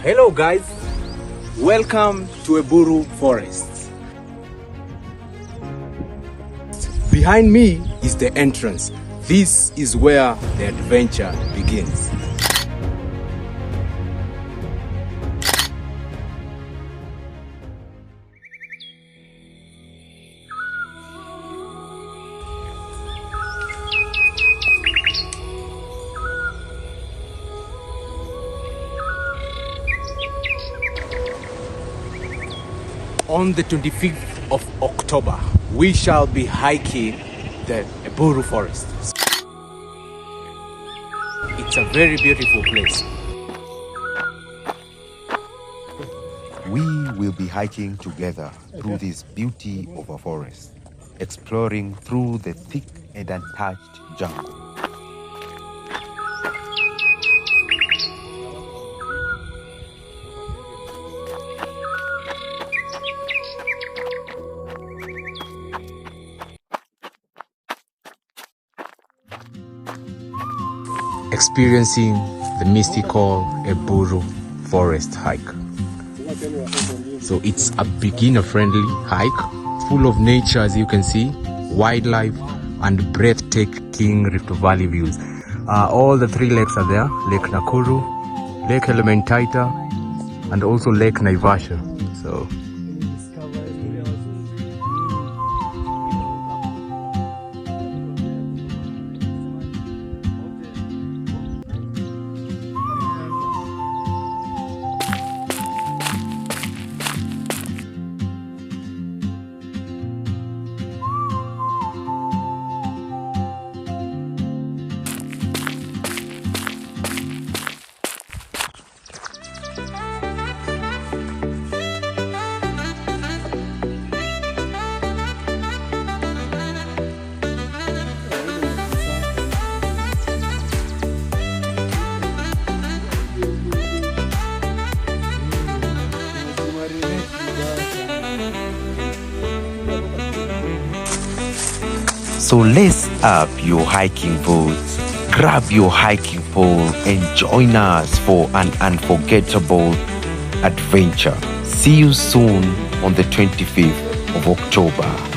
Hello guys, welcome to Eburru Forest. Behind me is the entrance. This is where the adventure begins. On the 25th of October, we shall be hiking the Eburru Forest. It's a very beautiful place. We will be hiking together through this beauty of a forest, exploring through the thick and untouched jungle. Experiencing the mystical Eburru Forest hike. So it's a beginner-friendly hike, full of nature as you can see, wildlife and breathtaking Rift Valley views. All the three lakes are there: Lake Nakuru, Lake Elementaita, and also Lake Naivasha. So So lace up your hiking boots, grab your hiking pole and join us for an unforgettable adventure. See you soon on the 25th of October.